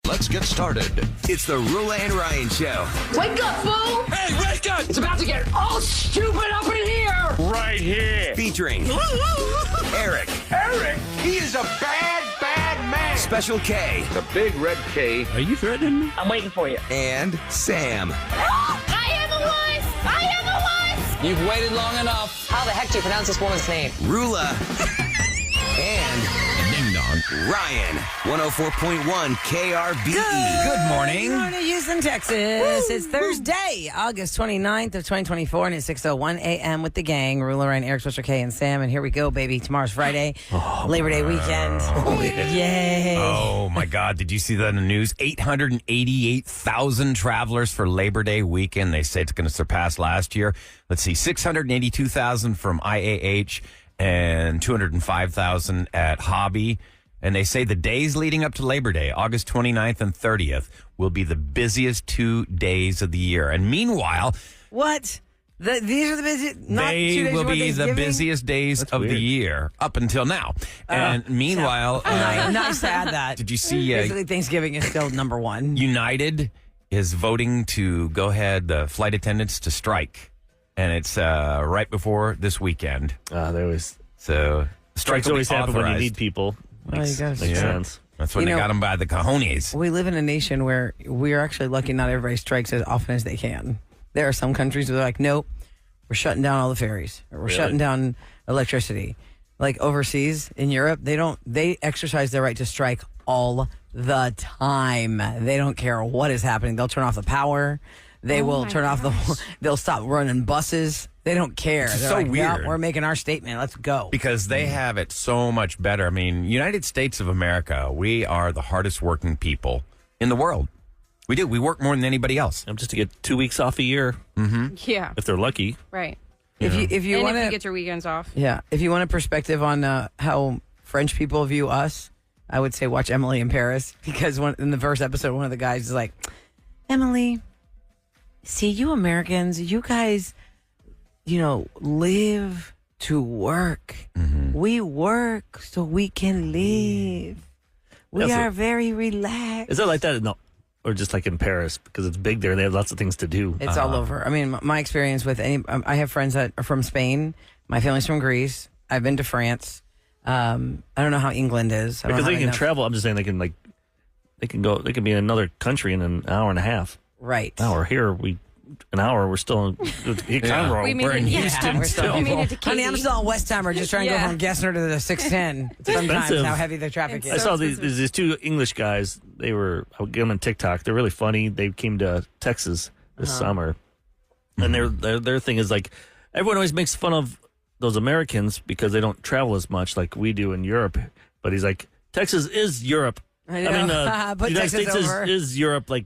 Let's get started. It's the Roula and Ryan Show. Wake up, fool! Hey, wake up! It's about to get all stupid up in here! Right here. Featuring Eric, Eric, he is a bad, bad man. Special K, The big red K. Are you threatening me? I'm waiting for you. and Sam. I am a wuss! I am a wuss! You've waited long enough. How the heck do you pronounce this woman's name? Roula and Ding dong. Ryan. 104.1 KRBE. Good morning, Houston, Texas. It's Thursday, August 29th of 2024, and it's 6:01 a.m. with the gang. Roula, Ryan, Eric, Special K, and Sam. And here we go, baby. Tomorrow's Friday, Labor Day weekend. Yay. Oh, my God. Did you see that in the news? 888,000 travelers for Labor Day weekend. They say it's going to surpass last year. Let's see, 682,000 from IAH and 205,000 at Hobby. And they say the days leading up to Labor Day, August 29th and 30th, will be the busiest 2 days of the year. And meanwhile, What? These are the busiest. Not 2 they days will before be the Thanksgiving? busiest days of the year up until now. And meanwhile, Nice to add that. did you see Basically, Thanksgiving is still number one. United is voting to go ahead, the flight attendants to strike. And it's right before this weekend. There was So strikes will be always happen when you authorized. need people. Well, you gotta- Makes Yeah. sense. That's when You they know- got them by the cojones. We live in a nation where we are actually lucky not everybody strikes as often as they can. There are some countries where they're like, nope, we're shutting down all the ferries. Or we're shutting down electricity. Like overseas in Europe, they exercise their right to strike all the time. They don't care what is happening. They'll turn off the power. They will turn off they'll stop running buses. They don't care. It's They're so like, "Yeah, weird." we're making our statement. Let's go. Because they have it so much better. I mean, United States of America, we are the hardest working people in the world. We do. We work more than anybody else. I'm just to get 2 weeks off a year Yeah, if they're lucky. right. If you And want if you to get your weekends off. Yeah, if you want a perspective on how French people view us, I would say watch Emily in Paris, because in the first episode, one of the guys is like, Emily, see, you Americans, you guys, live to work. We work so we can live. We That's are very relaxed. Is that like that? No. Or just like in Paris because it's big there. They have lots of things to do. It's all over. I mean, my experience with I have friends that are from Spain. My family's from Greece. I've been to France. I don't know how England is. Because they can travel. I'm just saying they can go. They can be in another country in an hour and a half. Right. Hour here, an hour. We're still in Conroe. We made We're in it- Houston We're still still. We made it to Honey, I'm Katy. still on Westheimer, just trying to go Yeah. from Gessner to the 610. Sometimes expensive. how heavy the traffic It's I is. saw these two English guys. I would get them on TikTok. They're really funny. They came to Texas this summer, and their thing is like everyone always makes fun of those Americans because they don't travel as much like we do in Europe. But he's like, Texas is Europe. I know. Put the United Texas States over. is Europe. Like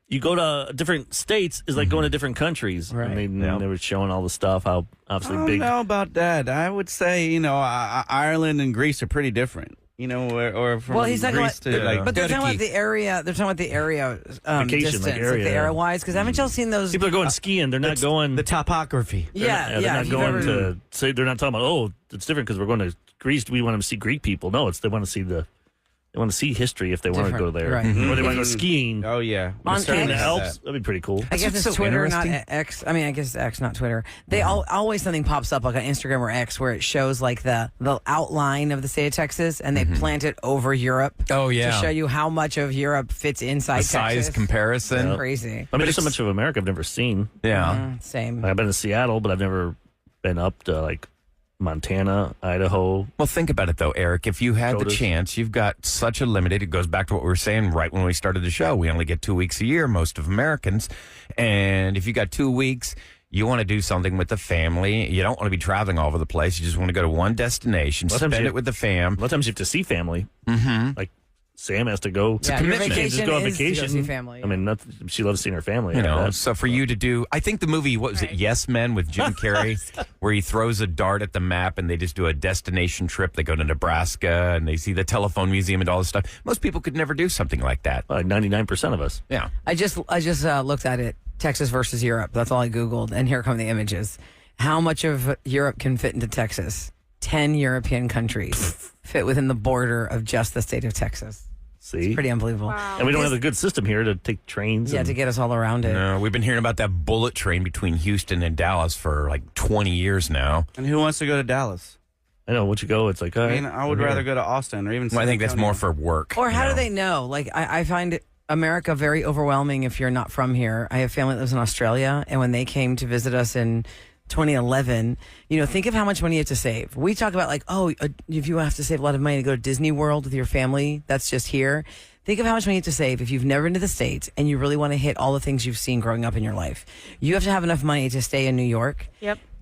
you go to different states is like going to different countries. Right. And they were showing all the stuff. How obviously I don't big. know about that. I would say, Ireland and Greece are pretty different. Or from Well, he's talking Greece about, to like but they're talking Turkey. about the area. They're talking about the area Vacation, distance, like like area, the yeah. area wise. Because haven't y'all seen those? People are going skiing. They're not going. the topography. Yeah, They're not if you've going ever- to say they're not talking about. Oh, it's different because we're going to Greece. We want them to see Greek people. No, they want to see they want to see history if they want to go there, right. or they want to go skiing. Oh yeah. On Start in the X. Alps. That'd be pretty cool. I guess what's it's so Twitter, not interesting. X. I mean, I guess X, not Twitter. They always something pops up like on Instagram or X where it shows like the outline of the state of Texas, and they plant it over Europe. Oh, yeah. To show you how much of Europe fits inside A size Texas. comparison. Crazy. I mean, there's so much of America I've never seen. Yeah. Same. I've been to Seattle, but I've never been up to like Montana, Idaho. Well, think about it, though, Eric. If you had the Dakotas. chance, you've got such a limited, it goes back to what we were saying right when we started the show. We only get 2 weeks a year, most of Americans. And if you got 2 weeks, you want to do something with the family. You don't want to be traveling all over the place. You just want to go to one destination, A lot of times spend you- it with the fam. A lot of times you have to see family. Mm-hmm. Like Sam has to go. Yeah, your commitment. vacation Just go on is to go vacation. see family, I mean, she loves seeing her family. You know, That's- so for you to do, I think the movie, what was it, Yes Men with Jim Carrey, where he throws a dart at the map and they just do a destination trip. They go to Nebraska and they see the telephone museum and all this stuff. Most people could never do something like that. like 99% of us. Yeah. I just looked at it. Texas versus Europe. That's all I Googled, and here come the images. How much of Europe can fit into Texas? 10 European countries fit within the border of just the state of Texas. See? Pretty unbelievable. And we don't have a good system here to take trains. Yeah, and- to get us all around it. No, we've been hearing about that bullet train between Houston and Dallas for like 20 years now. And who wants to go to Dallas? I know, once you go, it's like, all I right. mean, I would I'm rather here. go to Austin or even. Well, I San think that's Antonio. more for work. Or how you do know? they know? Like, I find America very overwhelming if you're not from here. I have family that lives in Australia, and when they came to visit us in 2011, think of how much money you have to save. We talk about like, if you have to save a lot of money to go to Disney World with your family, that's just here. Think of how much money you have to save if you've never been to the States and you really want to hit all the things you've seen growing up in your life. You have to have enough money to stay in New York,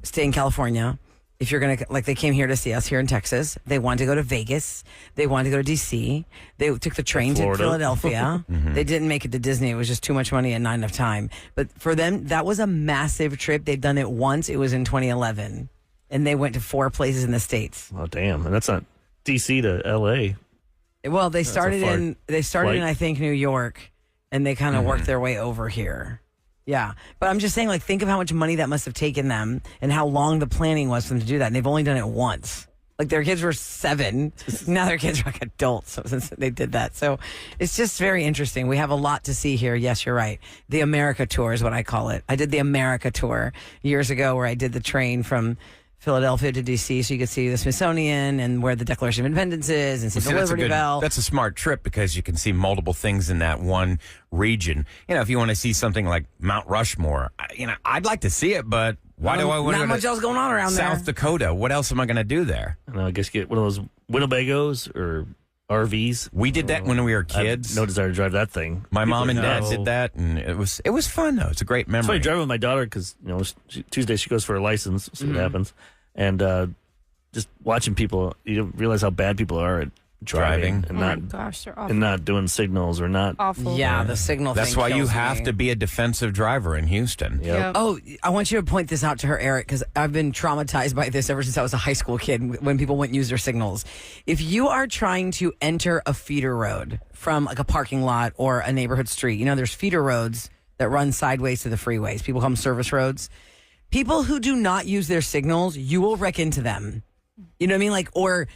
stay in California. If you're going to, like they came here to see us here in Texas, they wanted to go to Vegas. They wanted to go to D.C. They took the train to Florida. Philadelphia. They didn't make it to Disney. It was just too much money and not enough time. But for them, that was a massive trip. They'd done it once. It was in 2011. And they went to 4 places in the States. Oh, damn. And that's not D.C. to L.A. Well, they started far in flight. I think New York, and they kind of worked their way over here. Yeah, but I'm just saying, like, think of how much money that must have taken them, and how long the planning was for them to do that. And they've only done it once. Like their kids were 7, now their kids are like adults since they did that. So it's just very interesting. We have a lot to see here. Yes, you're right. The America Tour is what I call it. I did the America Tour years ago, where I did the train from Philadelphia to D.C. so you could see the Smithsonian and where the Declaration of Independence is and see the Liberty Bell. That's a smart trip because you can see multiple things in that one region. If you want to see something like Mount Rushmore, I'd like to see it, but why do I want to Not go much to else going on around South there. Dakota? What else am I going to do there? I guess get one of those Winnebagos or RVs. We did that when we were kids. No desire to drive that thing. My mom and dad know. did that, and it was fun though. It's a great It's funny memory. driving with my daughter because Tuesday she goes for her license. See what happens, and just watching people, you don't realize how bad people are at driving Driving. and Oh my not gosh, they're awful. and not doing signals or not. Awful. Yeah, the signal That's thing why you kills have me. to be a defensive driver in Houston. Yep. Oh, I want you to point this out to her, Eric, because I've been traumatized by this ever since I was a high school kid when people wouldn't use their signals. If you are trying to enter a feeder road from like a parking lot or a neighborhood street, there's feeder roads that run sideways to the freeways. People call them service roads. People who do not use their signals, you will wreck into them. You know what I mean? Like, or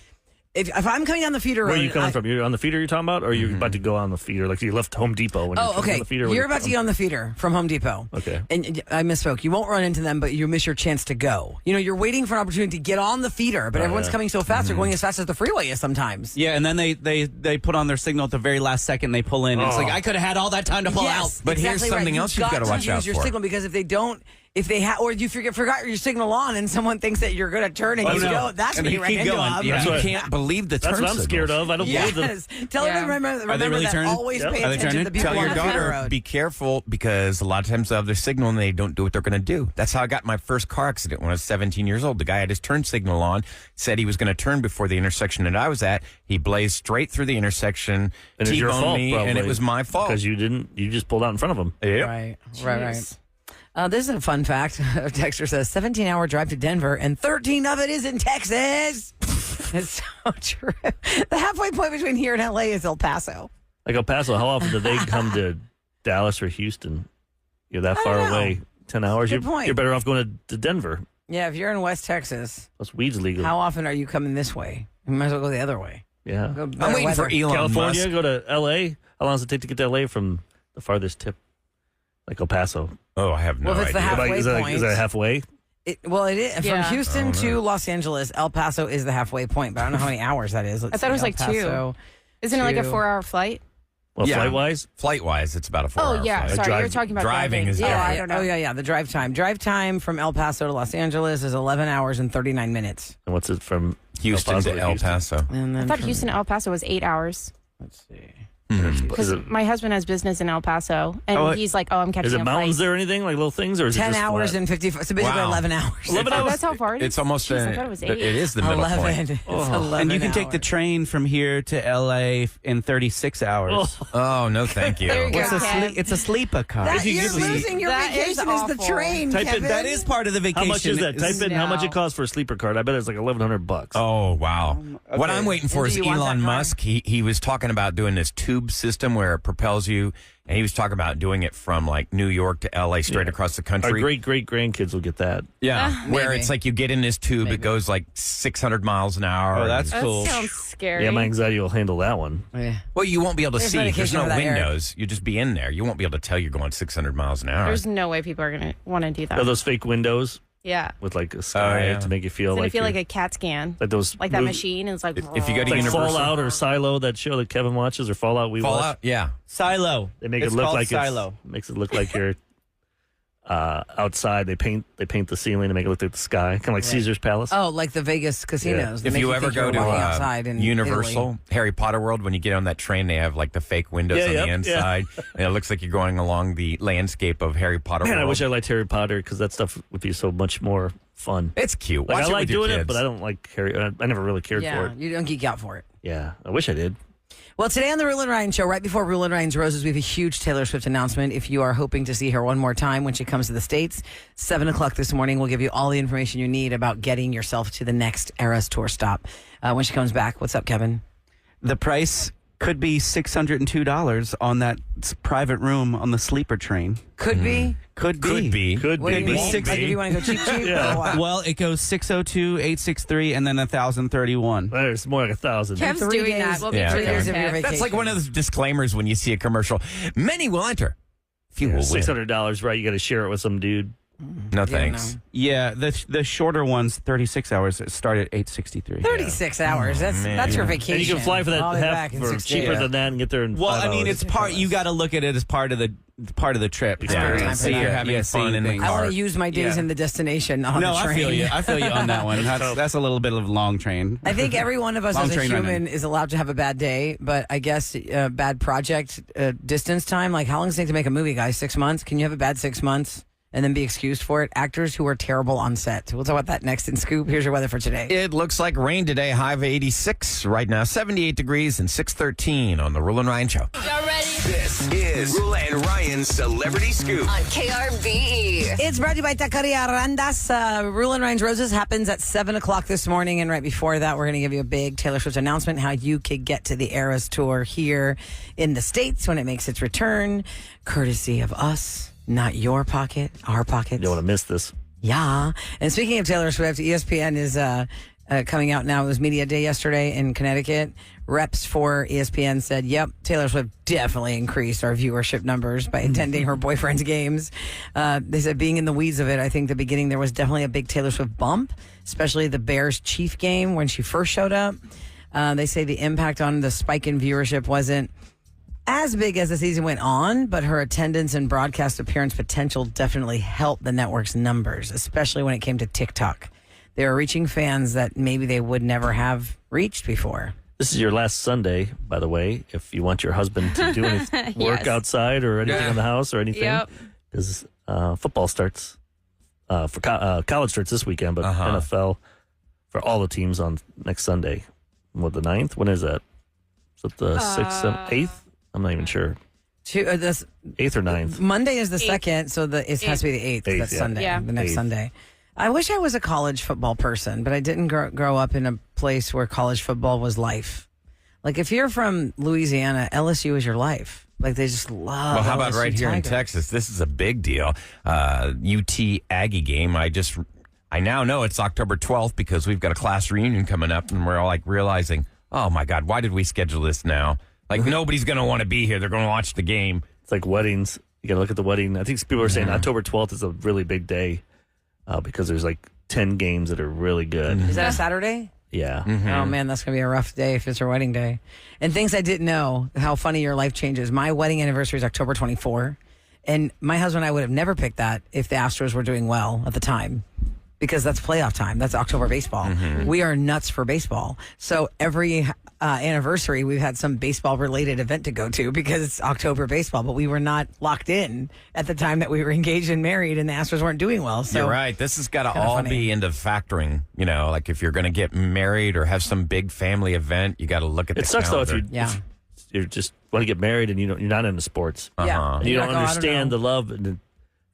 if I'm coming down the feeder road. Where are you coming from? You're on the feeder you're talking about, or are you about to go on the feeder? Like you left Home Depot when you're Oh, coming okay. on the feeder. You're about to get on the feeder from Home Depot. Okay. And I misspoke. You won't run into them, but you miss your chance to go. You're waiting for an opportunity to get on the feeder, but everyone's yeah. coming so fast, they're going as fast as the freeway is sometimes. Yeah, and then they put on their signal at the very last second. They pull in. And It's like I could have had all that time to pull Yes, out. But here's exactly something right. else you've gotta watch use out your for. signal, because if they don't, or you forgot your signal on and someone thinks that you're going to turn and Oh, you no. go, that's And when they you wreck keep into going. them. Yeah. That's You what- can't believe the turn That's what I'm scared signals. of. I don't believe them. Yes. Tell Yeah. them remember they really that turning? always Yep. pay Are they attention to turning? the people Tell on your the feeder daughter, road. be careful, because a lot of times they'll have their signal and they don't do what they're going to do. That's how I got in my first car accident when I was 17 years old. The guy had his turn signal on, said he was going to turn before the intersection that I was at. He blazed straight through the intersection, And it's your T-boned fault, me, probably, and it was my fault. because you just pulled out in front of them. Yep. Right. This is a fun fact. A texter says 17-hour drive to Denver, and 13 of it is in Texas. It's so true. The halfway point between here and LA is El Paso. Like El Paso, how often do they come to Dallas or Houston? You're that I far don't know. away. 10 hours. Good point. You're better off going to Denver. Yeah, if you're in West Texas, Plus, weed's legal. how often are you coming this way? You might as well go the other way. Yeah. Go I'm better waiting for weather. Elon California, Musk. go to L.A. How long does it take to get to L.A. from the farthest tip? Like El Paso. Oh, I have no Well, if it's the idea. halfway Is that point. halfway? It is. From Yeah. Houston to Los Angeles, El Paso is the halfway point, but I don't know how many hours that is. Let's I thought it was see, like El 2. Paso Isn't it like a to- 4-hour flight? Well, Yeah. flight-wise? Flight-wise, it's about a 4-hour Oh, yeah. flight. Sorry, drive- you're talking about driving driving. is Yeah, different. I don't know. Oh, yeah. The drive time. Drive time from El Paso to Los Angeles is 11 hours and 39 minutes. And what's it from Houston Paso to El Houston? Paso. And I then thought from- Houston to El Paso was 8 hours. Let's see. Is Because it, my husband has business in El Paso, and Oh, he's like, "Oh, I'm catching is it a mountains flight." there or anything? Like little things? Or is it 10 just hours flat? and 50. So basically Wow. 11 hours. 11 Oh, hours? that's how far it is. It's almost Jeez, I thought it was 8. it is the middle 11. point. It's Oh. 11 And you can take the hours. train from here to L.A. in 36 hours. Oh, no, thank you. There you go. It's a Kev. it's a sleeper car. That, you you're give me- losing your That is vacation is the awful. train, Type Kevin. in, that is part of the vacation. How much is that? Type in how much No. it costs for a sleeper card. I bet it's like $1,100. Oh, wow. What okay. I'm waiting for And is do you want Elon that car? Musk. He was talking about doing this 2 tube system where it propels you. And he was talking about doing it from like New York to LA straight across the country. Our great grandkids will get that. Yeah, where Maybe. it's like you get in this tube, it goes like 600 miles an hour. Oh, that's That cool. sounds scary. Yeah, my anxiety will handle that one. Yeah. Well, you won't be able to There's see. There's medication no for that, Eric. windows. You just be in there. You won't be able to tell you're going 600 miles an hour. There's no way people are going to want to do that. Are those fake windows yeah. with like a sky yeah. to make you feel It's going like to feel like you're- a CAT scan. like those Like that mov- machine is like. If you go to like Universal. Fallout or Silo, that show that Kevin watches, or Fallout we watch. Fallout, yeah. Silo. They make It's it look called like Silo. makes it look like you're outside. They paint the ceiling to make it look like the sky, kind of like Caesar's Palace. Oh, like the Vegas casinos. They If make you ever think you're go to walking outside in Universal, Italy. Harry Potter World, when you get on that train, they have like the fake windows Yeah, on yep, the yeah. inside, and it looks like you're going along the landscape of Harry Potter Man, World. I wish I liked Harry Potter because that stuff would be so much more fun. It's cute. Like, Watch I it like with your doing it, kids. but I don't like Harry. I never really cared for Yeah, it. you don't geek out for it. Yeah, I wish I did. Well, today on the Roula and Ryan show, right before Roula and Ryan's Roses, we have a huge Taylor Swift announcement. If you are hoping to see her one more time when she comes to the States, 7 o'clock this morning, we'll give you all the information you need about getting yourself to the next Eras Tour stop when she comes back. What's up, Kevin? The price could be $602 on that private room on the sleeper train. Could be. Could be. Could be. Could What do you be. mean? six- Like if you want to go cheap, cheap? Yeah. or what? Well, it goes 602, 863, and then 1,031. There's more like 1,000. Kev's 3 doing days. that. We'll be Yeah, treating okay. Years of your Kev. vacation. That's like one of those disclaimers when you see a commercial. Many will enter. Few will win. $600, right? You got to share it with some dude. No thanks. no. Yeah, the shorter ones, 36 hours, start at 863. 36 hours. That's your vacation. And you can fly for that I'll be half back in for 6 cheaper days. than that and get there in Well, 5 I mean, hours. it's part. You got to look at it as part of the trip time experience. for that. You're having fun in the things. I want car. to use my days Yeah. in the destination on No, the train. I feel you. I feel you on that one. That's a little bit of a long train. I think every one of us Long as a train human running. is allowed to have a bad day, but I guess bad project distance time. Like, how long does it take to make a movie, guys? 6 months? Can you have a bad 6 months and then be excused for it? Actors who are terrible on set. We'll talk about that next in Scoop. Here's your weather for today. It looks like rain today, high of 86. Right now, 78 degrees and 613 on the Roula and Ryan Show. Y'all ready? This is Roula and Ryan's Celebrity Scoop. on KRBE. It's brought to you by Taqueria Arandas. Roula and Ryan's Roses happens at 7 o'clock this morning. And right before that, we're going to give you a big Taylor Swift announcement, how you could get to the Eras Tour here in the States when it makes its return, courtesy of us. Not your pocket, our pockets. You don't want to miss this. Yeah. And speaking of Taylor Swift, ESPN is coming out now. It was Media Day yesterday in Connecticut. Reps for ESPN said, yep, Taylor Swift definitely increased our viewership numbers by attending her boyfriend's games. They said being in the weeds of it, I think the beginning there was definitely a big Taylor Swift bump, especially the Bears-Chief game when she first showed up. They say the impact on the spike in viewership wasn't as big as the season went on, but her attendance and broadcast appearance potential definitely helped the network's numbers, especially when it came to TikTok. They were reaching fans that maybe they would never have reached before. This is your last Sunday, by the way, if you want your husband to do any work Yes. outside or anything in the house or anything. Yep. Because football starts, college starts this weekend, but NFL for all the teams on next Sunday. What, the 9th? When is that? Is it the 6th, 7th, 8th? I'm not even sure. 8th or 9th? Monday is the Eighth. second, so it has to be the 8th. Eighth, That's yeah. Sunday, Yeah. the next Eighth. Sunday. I wish I was a college football person, but I didn't grow up in a place where college football was life. Like, if you're from Louisiana, LSU is your life. Like, they just love Well, how about LSU right here in Tigers. Texas? This is a big deal. UT Aggie game. I now know it's October 12th because we've got a class reunion coming up, and we're all like realizing, oh my God, why did we schedule this now? Like, nobody's going to want to be here. They're going to watch the game. It's like weddings. You got to look at the wedding. I think people are saying October 12th is a really big day because there's like 10 games that are really good. Is that a Saturday? Yeah. Oh man, that's gonna be a rough day if it's your wedding day. And things I didn't know, how funny your life changes. My wedding anniversary is October 24, and my husband and I would have never picked that if the Astros were doing well at the time, because that's playoff time. That's October baseball. We are nuts for baseball. So every anniversary, we've had some baseball related event to go to because it's October baseball. But we were not locked in at the time that we were engaged and married, and the Astros weren't doing well. So You're right. This has got to kinda all funny. be into factoring. You know, like if you're going to get married or have some big family event, you got to look at It the sucks, though, if calendar. you Yeah. you just want to get married and you're not into sports. Yeah. And you You're don't like, oh, I understand know. the love and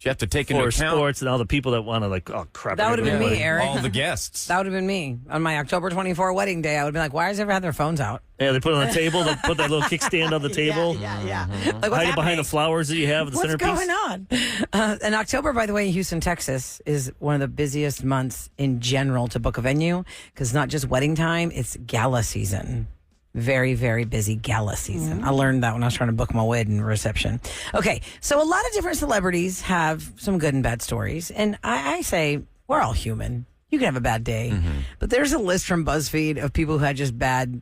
You have to take into for account sports and all the people that want to like, oh crap. That I would have gotta been go. me, Eric. all the guests. That would have been me on my October 24 wedding day. I would have been like, why does everyone have their phones out? Yeah, they put it on the table. They put that little kickstand on the table. Yeah. Mm-hmm. Like, what's Hide it behind happening? the flowers that you have at the What's centerpiece. going on? And October, by the way, in Houston, Texas, is one of the busiest months in general to book a venue because it's not just wedding time, it's gala season. Very, very busy gala season. I learned that when I was trying to book my wedding reception. Okay, so a lot of different celebrities have some good and bad stories. And I say, we're all human. You can have a bad day. But there's a list from BuzzFeed of people who had just bad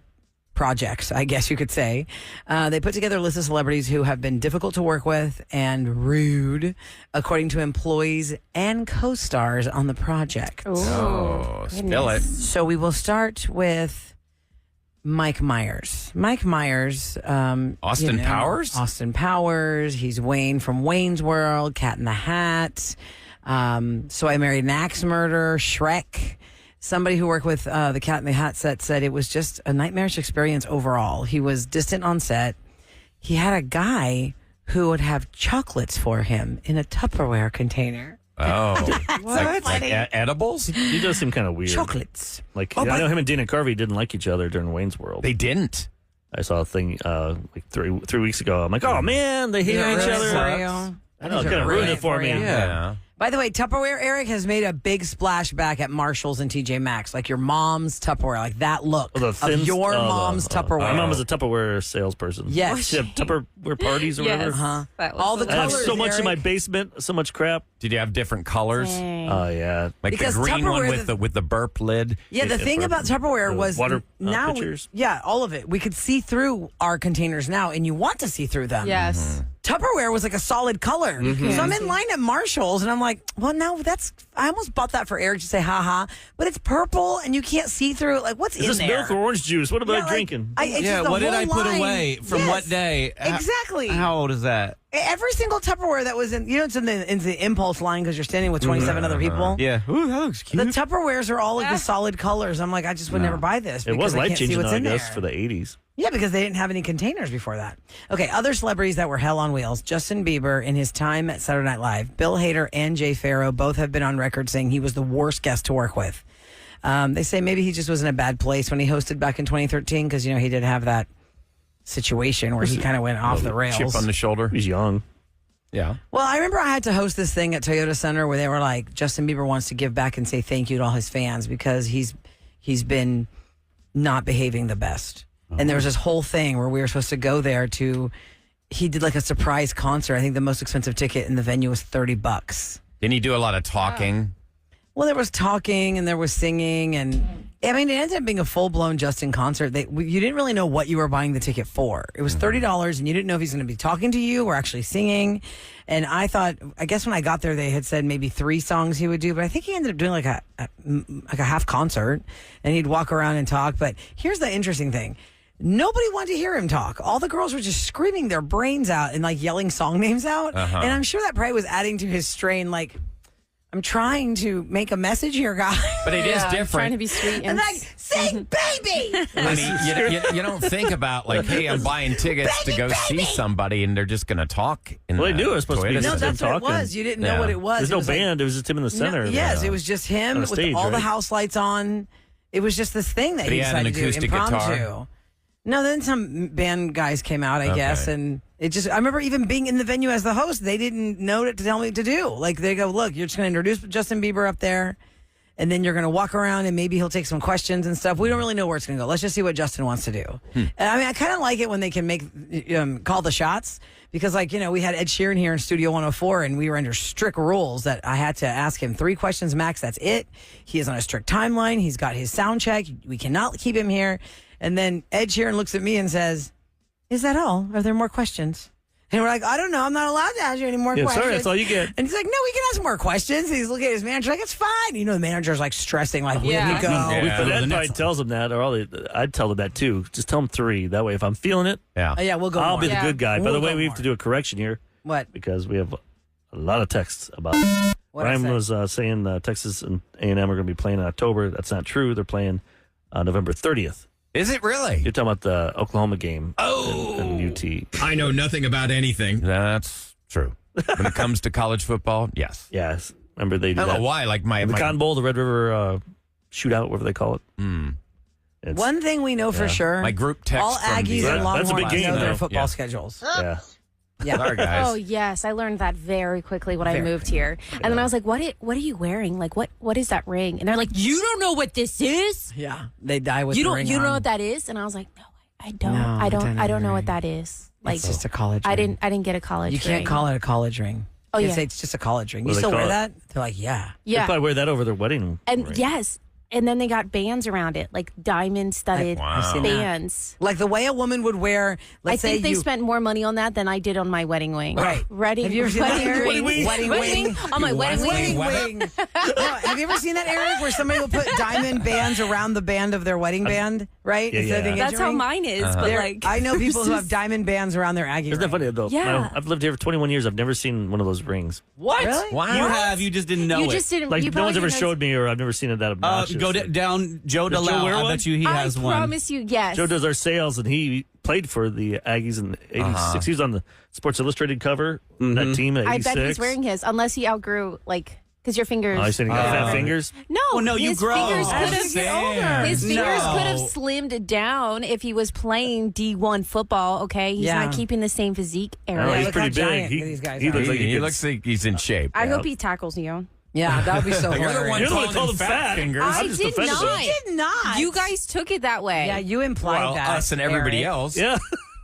projects, I guess you could say. They put together a list of celebrities who have been difficult to work with and rude, according to employees and co-stars on the project. Oh, spill it. So we will start with Mike Myers. Mike Myers. Austin Powers? Austin Powers. He's Wayne from Wayne's World, Cat in the Hat. So I Married an Axe Murderer, Shrek. Somebody who worked with the Cat in the Hat set said it was just a nightmarish experience overall. He was distant on set. He had a guy who would have chocolates for him in a Tupperware container. Oh. What? Like edibles? He does seem kind of weird. Chocolates. Like Oh, I but- know him and Dana Carvey didn't like each other during Wayne's World. They didn't. I saw a thing like three weeks ago. I'm like, oh man, they hate each other. I know, it kind of ruined it for me. Yeah. By the way, Tupperware, Eric, has made a big splash back at Marshalls and TJ Maxx. Like your mom's Tupperware, like that look Oh, the of thin- your oh, the- mom's Tupperware. My mom was a Tupperware salesperson. Yes. She had Tupperware parties or whatever. That was All the I have colors, so much in my Eric. basement, so much crap. Did you have different colors? Oh yeah. Like Because the green one Tupperware, with the burp lid? Yeah, the thing about Tupperware was water now, pitchers. yeah, all of it. We could see through our containers now, and you want to see through them. Yes. Tupperware was like a solid color. So I'm in line at Marshall's, and I'm like, well, now I almost bought that for Eric to say, ha, but it's purple, and you can't see through it. Like, what's Is in this there? milk or orange juice? What am Yeah, I like, drinking? it's Yeah, just the what did whole I put line. away from Yes, what day? Exactly. How old is that? Every single Tupperware that was in, it's in the impulse line because you're standing with 27 other people. Yeah. Ooh, that looks cute. The Tupperwares are all like the solid colors. I'm like, I just would never buy this It because was I life can't see changing, what's I in guess, there. for the 80s. Yeah, because they didn't have any containers before that. Okay, other celebrities that were hell on wheels. Justin Bieber, in his time at Saturday Night Live, Bill Hader and Jay Farrow both have been on record saying he was the worst guest to work with. They say maybe he just was in a bad place when he hosted back in 2013 because, he did have that situation where he kind of went off the rails. Chip on the shoulder? He's young. Yeah. Well, I remember I had to host this thing at Toyota Center where they were like, Justin Bieber wants to give back and say thank you to all his fans because he's been not behaving the best. And there was this whole thing where we were supposed to go there he did like a surprise concert. I think the most expensive ticket in the venue was $30. Didn't he do a lot of talking? Well, there was talking and there was singing, and I mean, it ended up being a full-blown Justin concert. You didn't really know what you were buying the ticket for. It was $30, and you didn't know if he's going to be talking to you or actually singing. And I guess when I got there, they had said maybe 3 songs he would do, but I think he ended up doing like a half concert, and he'd walk around and talk. But here's the interesting thing. Nobody wanted to hear him talk. All the girls were just screaming their brains out and like yelling song names out. And I'm sure that probably was adding to his strain, like, I'm trying to make a message here, guys. But it is Trying different. to be sweet And and like, sing, baby! I mean, you don't think about like, hey, I'm buying tickets to go see somebody, and they're just going to talk. Well, they knew it was supposed to be Toyota No, just Center. that's what it talking. was. You didn't know Yeah. what it was. There's It no was like- band. It was just him in the center. yes, it was just him On a with stage, all the right? house lights on. It was just this thing that But he he had an decided to do acoustic impromptu. guitar? No, then some band guys came out, I guess, Okay. and it just. I remember even being in the venue as the host. They didn't know what to tell me to do. Like they go, look, you're just going to introduce Justin Bieber up there, and then you're going to walk around, and maybe he'll take some questions and stuff. We don't really know where it's going to go. Let's just see what Justin wants to do. And I mean, I kind of like it when they can make call the shots because, like, we had Ed Sheeran here in Studio 104, and we were under strict rules that I had to ask him 3 questions max. That's it. He is on a strict timeline. He's got his sound check. We cannot keep him here. And then Ed Sheeran looks at me and says, "Is that all? Are there more questions?" And we're like, "I don't know. I'm not allowed to ask you any more Yeah, questions." sorry, that's all you get. And he's like, "No, we can ask more questions." And he's looking at his manager like, "It's fine." The manager's like stressing, like, "We have to go." Yeah. But Ed probably tells him that, or I'd tell him that too. Just tell him 3. That way, if I'm feeling it, Yeah. Oh, yeah, we'll go. I'll more. be the Yeah. good guy. By We'll the way, go we have more. to do a correction here What? because we have a lot of texts about. What'd I Ryan say? was saying Texas and A&M are going to be playing in October. That's not true. They're playing November 30th. Is it really? You're talking about the Oklahoma game. And UT. I know nothing about anything. That's true. when it comes to college football. Yes. Yes. Remember they I do don't that. know why. Like The Cotton Bowl, the Red River shootout, whatever they call it. It's- One thing we know for sure. my group text all from Aggies the- and That's a big Longhorns game, know their though. football Yeah. schedules. Yeah. Yeah. Sorry, guys. Oh yes, I learned that very quickly when I Very moved here. And then I was like, "What are you wearing? Like what is that ring?" And they're like, "You don't know what this is? Yeah. They die with You the don't ring you don't know on. what that is?" And I was like, "No, I don't. No, I don't don't I don't know know. what that is." Like It's just a college I ring. didn't get a college You can't ring. call it a college ring. Oh, You yeah. say it's just a college ring. What You do they still call wear it? that? They're like, yeah. They Yeah. probably wear that over their wedding. And ring. yes. And then they got bands around it, like diamond studded Wow. I've seen that. bands. Like the way a woman would wear, let's I say think they you, spent more money on that than I did on my wedding ring. Right. Wedding, Have you ever seen that, wedding Eric? ring. Wedding wing? On my wedding wedding ring. wing. No, have you ever seen that, Eric, where somebody will put diamond bands around the band of their wedding band, right? Yeah, Instead of the yeah. That's how engagement mine is. ring? But There- like, I know people who have diamond bands around their Aggie Isn't that ring. funny, though? Yeah. I've lived here for 21 years. I've never seen one of those rings. What? Really? Wow. You have. You just didn't know you it. just didn't. Like, you no one's probably ever didn't- showed me, or I've never seen it that obnoxious. Go down Joe Does Joe DeLau. wear I one? bet you he has I one. promise you, yes. Joe does our sales, and he played for the Aggies in '86. He was on the Sports Illustrated cover. That team at I '86. bet he's wearing his, unless he outgrew because your fingers. Oh, you saying he got fat fingers? No, Well, no, you his grow. Fingers As could you have get older. His fingers No. could have slimmed down if he was playing D1 football. Okay, he's Yeah. not keeping the same physique. Oh, Eric. he's look pretty how big. giant these guys he are. looks like he he looks like he's in shape. I hope he tackles you. Yeah, that would be so You're the one hilarious. You're the one calling called him him fat fat. fingers. I I'm just did offended. not. You did not. You guys took it that way. Yeah, you implied Well, that. us and everybody Eric. else. Yeah.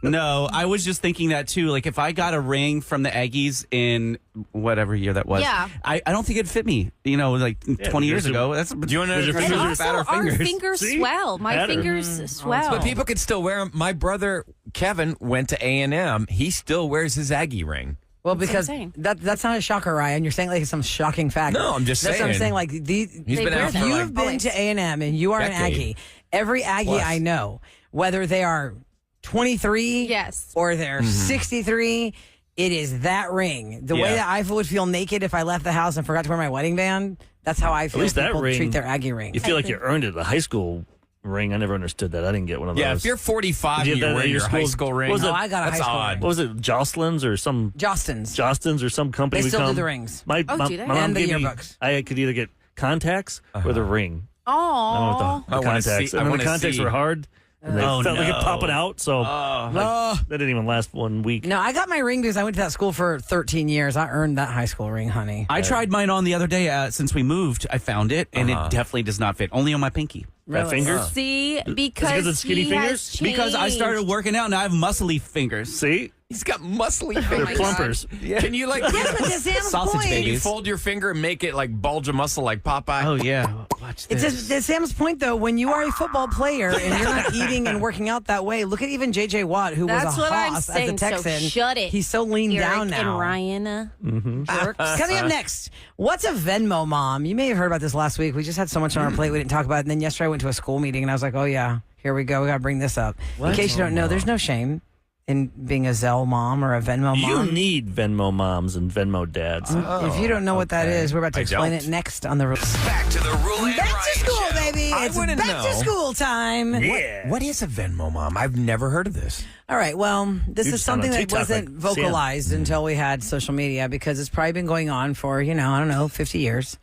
No, I was just thinking that too. Like if I got a ring from the Aggies in whatever year that was, Yeah. I don't think it'd fit me. You know, like 20 years ago. That's Do you want Where's your to? fingers And are also, fatter our fingers. fingers See? swell. My Fatter. fingers swell. But people could still wear them. My brother Kevin went to A&M. He still wears his Aggie ring. Well, That's because what I'm saying. that's not a shocker, Ryan. You're saying like some shocking fact. No, I'm just that's what I'm saying. saying. Like He's They been wear out them. for you've like been always. to A&M and you are an Decade. Aggie. Every Aggie Plus. I know, whether they are 23 Yes. or they're 63, it is that ring. The way Yeah. that I would feel naked if I left the house and forgot to wear my wedding band, that's how I feel least that people ring, treat their Aggie ring. You feel like you earned it. The high school ring, I never understood that. I didn't get one of those. Yeah, if you're 45 Did and you you're have that wearing at your your high school? school ring, What was it? Oh, I got a that's high school odd. ring. What was it? Jocelyn's or some Jostens. Jostens or some company? They we still do come- the rings. My, Oh, my, do they? my mom And the gave me- yearbooks. I could either get contacts or the ring. I Aww. went with the I wanna contacts. see- I and then the wanna contacts see. were hard. And they felt like it popping out, so that didn't even last 1 week. No, I got my ring because I went to that school for 13 years. I earned that high school ring, honey. I tried mine on the other day since we moved. I found it, and it definitely does not fit. Only on my pinky. That fingers? See, because because it's skinny he fingers? has Because I started changed. working out, and I have muscly fingers. See? He's got muscly They're fingers. plumpers. Can you like Yes, but to Sam's Sausage point, baby. you fold your finger and make it like bulge a muscle like Popeye? Oh yeah, watch it's this. to Sam's point though. When you are a football player and you're not eating and working out that way, look at even J.J. Watt, who That's was a what I'm hoss as a saying. So Texan. shut it. He's so leaned Eric down now. And Ryan. Coming up next, what's a Venmo mom? You may have heard about this last week. We just had so much on our plate we didn't talk about it. And then yesterday I went to a school meeting and I was like, oh yeah, here we go. We got to bring this up. In case you don't know, there's no shame in being a Zelle mom or a Venmo You mom. need Venmo moms and Venmo dads. If you don't know what that is, we're about to I explain don't. it next on the Back to the Roula and Back to Ryan school, Show. baby. I It's wanna back to know. school time. Yeah. What is a Venmo mom? I've never heard of this. All right. Well, this You is just found something on that TikTok, wasn't like, vocalized until we had social media because it's probably been going on for, I don't know, 50 years.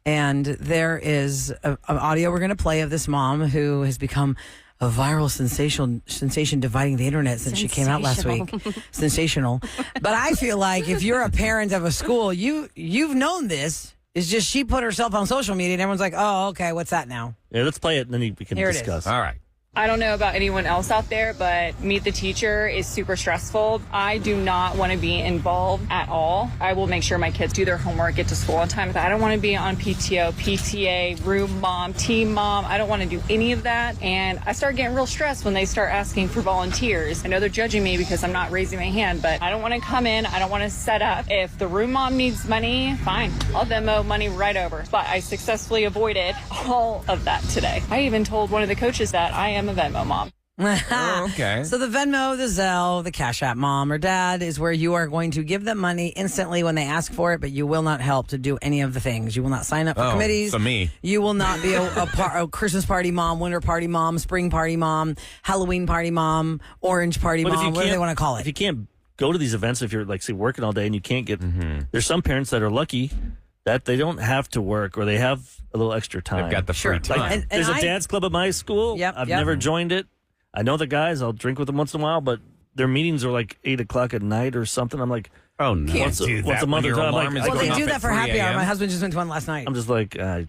And there is an audio we're going to play of this mom who has become a viral sensation dividing the internet since she came out last week. Sensational. But I feel like if you're a parent of a school, you've known this. It's just she put herself on social media and everyone's like, oh, okay, what's that now? Yeah, let's play it and then we can Here it is. discuss. All right. I don't know about anyone else out there, but Meet the Teacher is super stressful. I do not want to be involved at all. I will make sure my kids do their homework, get to school on time. I don't want to be on PTO, PTA, room mom, team mom. I don't want to do any of that. And I start getting real stressed when they start asking for volunteers. I know they're judging me because I'm not raising my hand, but I don't want to come in. I don't want to set up. If the room mom needs money, fine. I'll Venmo money right over. But I successfully avoided all of that today. I even told one of the coaches that I am a Venmo mom. Oh, okay. So the Venmo, the Zelle, the Cash App mom or dad is where you are going to give them money instantly when they ask for it, but you will not help to do any of the things. You will not sign up for committees. so me. You will not be a Christmas party mom, winter party mom, spring party mom, Halloween party mom, orange party But if you mom, whatever they can't- want to call If it. you can't go to these events if you're like say working all day and you can't get. There's some parents that are lucky that they don't have to work or they have a little extra time. They've got the free time. Like, And there's a dad's club at my school. Yep, I've yep. never joined it. I know the guys. I'll drink with them once in a while, but their meetings are like 8 o'clock at night or something. I'm like, Oh no! What's a that mother when your time? alarm Like, is Well, going they off do at that for 3 happy hour. a.m.? My husband just went to one last night. I'm just like, And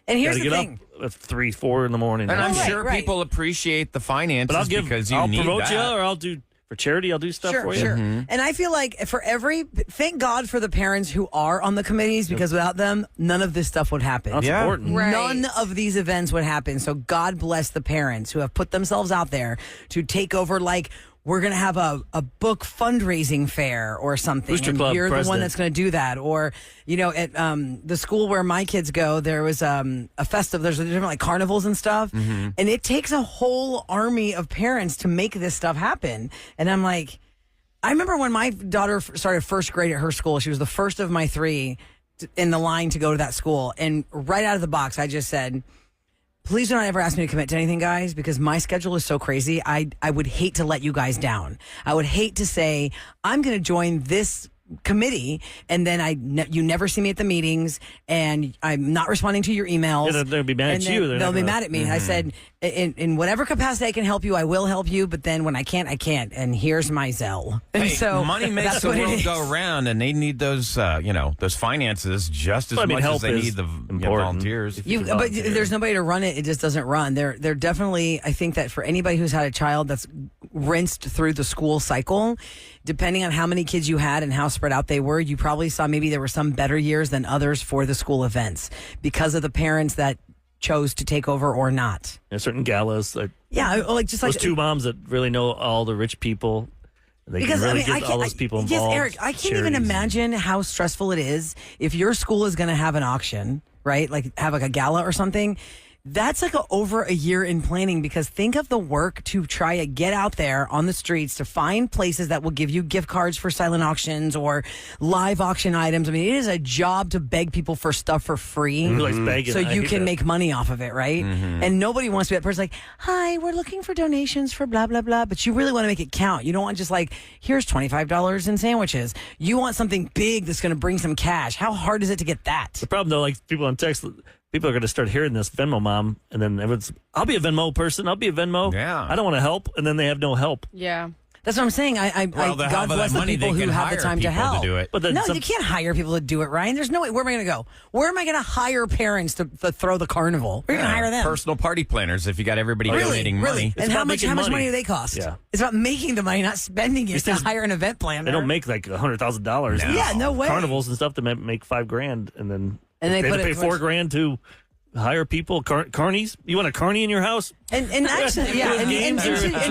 here's gotta the get thing. up at 3, 4 in the morning. And I'm Right, sure right. people appreciate the finances but I'll give, because you I'll need promote that. you, or I'll do for charity. I'll do stuff for you. Sure. And I feel like thank God for the parents who are on the committees because without them, none of this stuff would happen. That's important. Right. None of these events would happen. So God bless the parents who have put themselves out there to take over. Like we're going to have a book fundraising fair or something. Booster and Club you're the one president. that's going to do that. Or, at the school where my kids go, there was a festival. There's different like carnivals and stuff. And it takes a whole army of parents to make this stuff happen. And I'm like, I remember when my daughter started first grade at her school, she was the first of my 3 in the line to go to that school. And right out of the box, I just said, please do not ever ask me to commit to anything, guys, because my schedule is so crazy. I would hate to let you guys down. I would hate to say, I'm going to join this committee and then you never see me at the meetings and I'm not responding to your emails. Yeah, they'll be mad and at then you. They're They'll not be gonna- mad at me. I said, in whatever capacity I can help you, I will help you. But then when I can't, I can't. And here's my Zelle. And Hey, so money makes that's the what it world is. go round, and they need those, those finances just as Well, I mean, much as help they is need the important. volunteers. If you can But volunteer. there's nobody to run it. It just doesn't run. They're definitely. I think that for anybody who's had a child that's rinsed through the school cycle, depending on how many kids you had and how spread out they were, you probably saw maybe there were some better years than others for the school events because of the parents that chose to take over or not. There's certain galas, like Yeah, like just those like two moms that really know all the rich people. They can really get all those people involved. Yes, Eric, I can't even charities. imagine how stressful it is if your school is going to have an auction, right? Like have like a gala or something. That's like over a year in planning because think of the work to try to get out there on the streets to find places that will give you gift cards for silent auctions or live auction items. I mean, it is a job to beg people for stuff for free. Who likes begging? So I you hate can that. make money off of it, right? And nobody wants to be that person like, hi, we're looking for donations for blah, blah, blah. But you really want to make it count. You don't want just like, here's $25 in sandwiches. You want something big that's going to bring some cash. How hard is it to get that? The problem, though, like people on text, people are going to start hearing this Venmo mom, and then everyone's, I'll be a Venmo person. I'll be a Venmo. Yeah. I don't want to help, and then they have no help. Yeah. That's what I'm saying. Well, they God have bless that the money, people they who can have the hire time to people to help. do it. But then no, some- you can't hire people to do it, Ryan. There's no way. Where am I going to go? Where am I going to hire parents to throw the carnival? Where are you going to hire them? Personal party planners if you got everybody donating money. And It's how about much making money money. do they cost? Yeah. It's about making the money, not spending it These to things- hire an event planner. They don't make like $100,000. Yeah, no way. Carnivals and stuff that make $5,000, and then they have put to pay it- $4,000 to hire people. Carnies? You want a carny in your house? And actually, yeah, and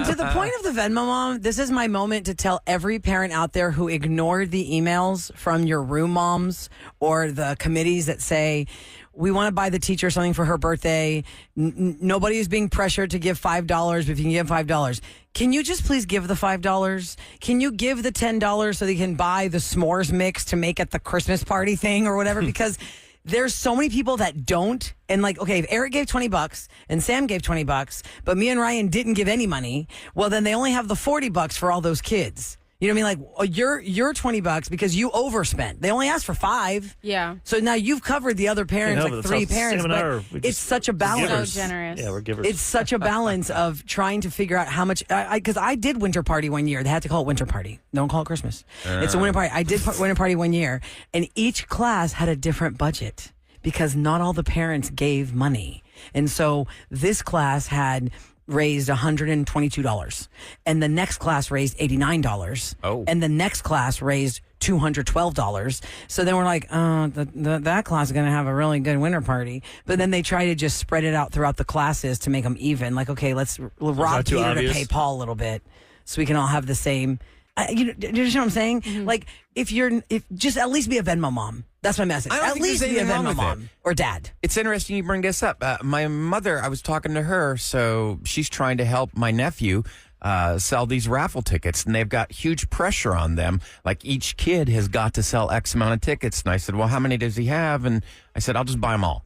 to the point of the Venmo mom, this is my moment to tell every parent out there who ignored the emails from your room moms or the committees that say, we want to buy the teacher something for her birthday. Nobody is being pressured to give $5, but if you can give $5, can you just please give the $5? Can you give the $10 so they can buy the s'mores mix to make at the Christmas party thing or whatever? Because there's so many people that don't. And like, okay, if Eric gave $20 and Sam gave $20, but me and Ryan didn't give any money, well, then they only have the $40 for all those kids. You know what I mean? Like, you're $20 because you overspent. They only asked for $5. Yeah. So now you've covered the other parents, I know, like but 3 it's how parents. Sam and I are. But We it's just- such a balance. So Givers. generous. Yeah, we're givers. It's such a balance of trying to figure out how much. Because I did winter party one year. They had to call it winter party. Don't call it Christmas. It's a winter party. I did winter party one year, and each class had a different budget because not all the parents gave money. And so this class had raised $122, and the next class raised $89. Oh. And the next class raised $212. So then we're like, that class is going to have a really good winter party. But then they try to just spread it out throughout the classes to make them even. Like, okay, let's rob too Peter obvious? to pay Paul a little bit so we can all have the same. Do you understand what I'm saying? Mm-hmm. Like, if just at least be a Venmo mom. That's my message. I don't At think least there's be a anything wrong Venmo with mom it. or dad. It's interesting you bring this up. My mother, I was talking to her, so she's trying to help my nephew sell these raffle tickets, and they've got huge pressure on them. Like each kid has got to sell X amount of tickets. And I said, well, how many does he have? And I said, I'll just buy them all.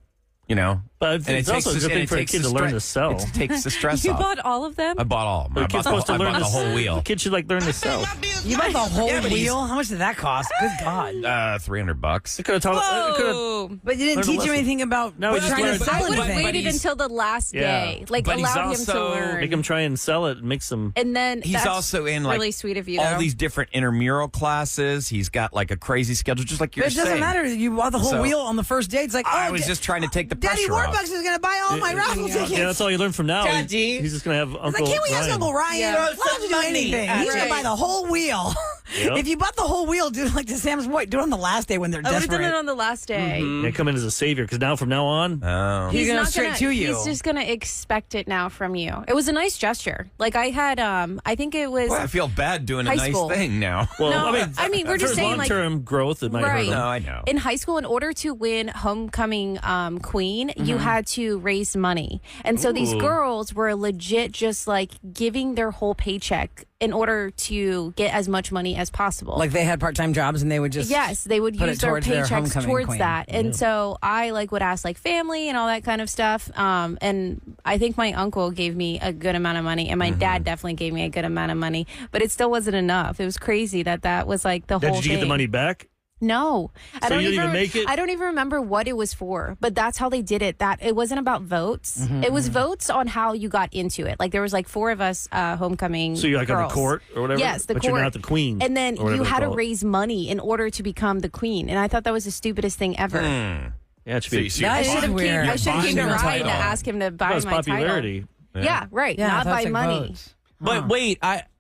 You know, But it's also a good thing for a kid to learn to sell. It takes the stress You off. bought all of them? I bought all of them. I kid's bought supposed to learn the whole wheel. The kid should learn to sell. You bought the whole but wheel? How much did that cost? Good God. $300. It could have taught. Whoa. But you didn't teach him anything about No, he just trying to learned- sell I would have anything. waited until the last day. Like, But he's allowed him to also- learn. Make him try and sell it. Makes them. And then He's that's also in like really sweet of you. all though. these different intramural classes. He's got like a crazy schedule, just like you're But it doesn't saying. matter. You bought the whole So, wheel on the first day. It's like, I oh, was just trying to take the Daddy pressure off. Warbucks is going to buy all my raffle tickets. Yeah, that's all you learn from now. Daddy. He's just gonna have Uncle. It's like, can't we ask Ryan. Uncle Ryan? Yeah. Let him do anything. He's going to buy the whole wheel. Yep. If you bought the whole wheel, do it like the Sam's Boy. Do it on the last day when they're I would have desperate. done it on the last day. Yeah, come in as a savior because now from now on, Oh. He's going not straight to you. He's just gonna expect it now from you. It was a nice gesture. Like I had, I think it was. Boy, I feel bad doing a High nice school. thing now. well, No, I mean, we're just for saying, like- long-term growth, it might hurt Right. him. No, I know. In high school, in order to win homecoming queen, you had to raise money. And so these Ooh. girls were legit just like giving their whole paycheck in order to get as much money as possible. Like they had part-time jobs and they would just Yes, they would put use it their towards their paychecks homecoming towards queen. that. And so I would ask like family and all that kind of stuff. And I think my uncle gave me a good amount of money and my dad definitely gave me a good amount of money, but it still wasn't enough. It was crazy that was like the Did whole you get the thing. money back? No, I So don't you didn't even make it? I don't even remember what it was for, but that's how they did it. That it wasn't about votes. It was votes on how you got into it. Like there was like 4 of us homecoming. So you're like on girls. the court or whatever? Yes, the but court. you're not the queen. And then or whatever you they had to call it. raise money in order to become the queen. And I thought that was the stupidest thing ever. Yeah, it should be. So That I is should have weird. came. I should have came to Buying the Ryan to title. ask him to buy That was my popularity. title. Yeah, right. Yeah, not that's by like money. votes. But wait,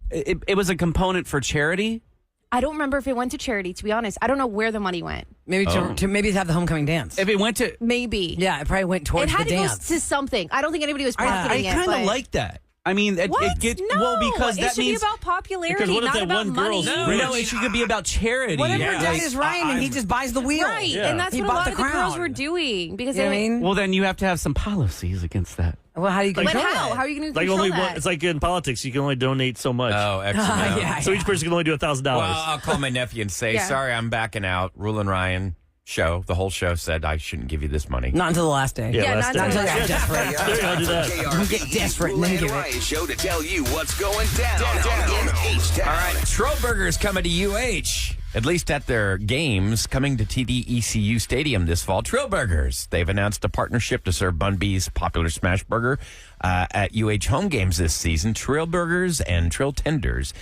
it was a component for charity? I don't remember if it went to charity. To be honest, I don't know where the money went. Maybe to maybe have the homecoming dance. If it went to... Maybe. Yeah, it probably went It towards had the to dance. go to something. I don't think anybody was I profiting it. kind but- of like that. I mean, What? it gets... No, Well, because it that should means... be about popularity, Because what if not that about one money. girl's No, it should be about charity. Whatever Yeah. dad is Ryan, and he just buys the wheel. Right, Yeah. and that's He what a bought lot the of the girls crown. were doing because You know what I they. mean? Well, then you have to have some policies against that. Well, how do you But control how? that? How are you going to Like control only that? one. It's like in politics, you can only donate so much. Oh, excellent. Yeah. So each person can only do $1,000. Well, I'll call my nephew and say, Yeah. sorry, I'm backing out. Roula and Ryan show, the whole show said I shouldn't give you this money. Not until the last day. Yeah, last not day. until you're desperate. There you go, do that. Don't get desperate and then Roula give and it. Ryan show to tell you what's going down in H-Town. All right, Trillburgers coming to UH, at least at their games, coming to TD-ECU Stadium this fall. Trillburgers, they've announced a partnership to serve Bun B's popular smash burger at UH home games this season. Trillburgers and Trill Tenders.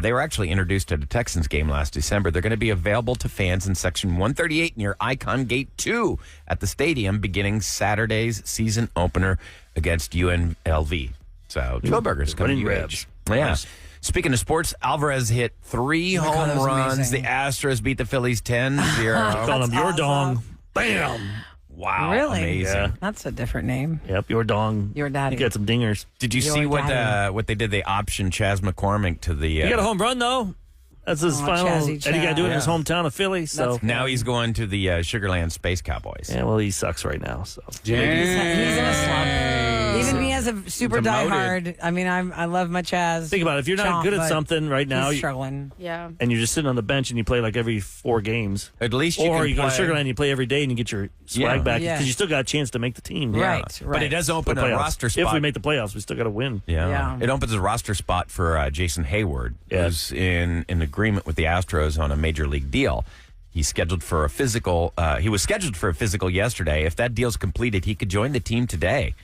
They were actually introduced at a Texans game last December. They're going to be available to fans in Section 138 near Icon Gate 2 at the stadium beginning Saturday's season opener against UNLV. So Trillburgers coming Running to UH. Rebs. Yeah. Speaking of sports, Alvarez hit 3 Oh my God, home that was runs. amazing. The Astros beat the Phillies 10-0. Call him your dong. Bam. Wow, Really? amazing. Yeah. That's a different name. Yep, your dong. Your daddy. You got some dingers. Did you Your see what daddy. they did? They optioned Chaz McCormick to the. You got a home run though. That's his Oh, final. Chazzy And he got to do it in his Yeah. hometown of Philly. So That's- Now he's going to the Sugarland Space Cowboys. yeah, well, he sucks right now. So He's in a slump. Even me as a super Demoted. diehard. I mean, I love my Chaz. think about it. If you're not Chomp, good at but something right now, he's you, struggling. Yeah. and you're just sitting on the bench and you play like every 4 games, At least you or can you go to play. Sugarland and you play every day and you get your swag Yeah. back Yeah. because you still got a chance to make the team. Yeah. Right, But it does open For a playoffs. roster spot. If we make the playoffs, we still got to win. Yeah. Yeah. It opens a roster spot for Jason Hayward, Yeah. who's in agreement with the Astros on a major league deal. He's scheduled for a physical. He was scheduled for a physical yesterday. If that deal's completed, he could join the team today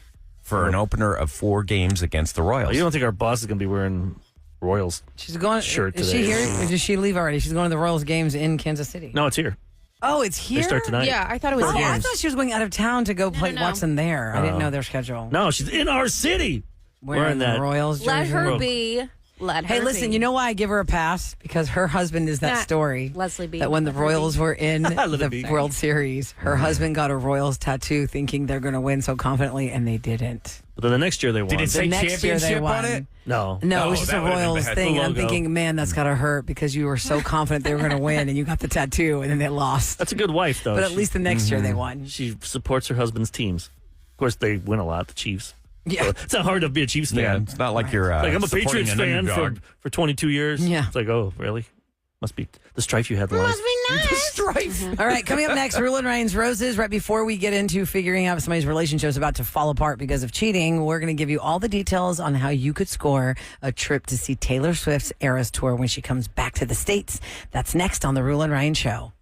for an opener of 4 games against the Royals. You don't think our boss is going to be wearing Royals? She's going. Shirt Is today. she here? Or did she leave already? She's going to the Royals games in Kansas City. No, it's here. Oh, it's here. They start tonight. Yeah, I thought it was Oh, here. I thought she was going out of town to go play no. watch them there. I didn't know their schedule. No, she's in our city. Wearing the that. Royals Let jersey. her be. Let her Hey, listen, be. you know why I give her a pass? Because her husband is that Nah, story. Leslie B. That when the Let her Royals be. were in Let it the be. World Series, her husband got a Royals tattoo thinking they're going to win so confidently, and they didn't. But then the next year they won. Did it The say next year they championship won. on it? No. No, it Oh, was just a that would've been Royals bad. thing. The And I'm logo. thinking, man, that's got to hurt because you were so confident they were going to win, and you got the tattoo, and then they lost. That's a good wife, though. But at least the next year they won. she supports her husband's teams. Of course, they win a lot, the Chiefs. Yeah. So it's not hard to be a Chiefs fan. Yeah, it's not like you're Like, I'm a supporting Patriots an fan underdog. for 22 years. Yeah. It's like, oh, really? Must be the strife you had in life. Must be nice. Strife. All right, coming up next, Roula and Ryan's Roses. Right before we get into figuring out if somebody's relationship is about to fall apart because of cheating, we're going to give you all the details on how you could score a trip to see Taylor Swift's Eras Tour when she comes back to the States. That's next on the Roula and Ryan Show.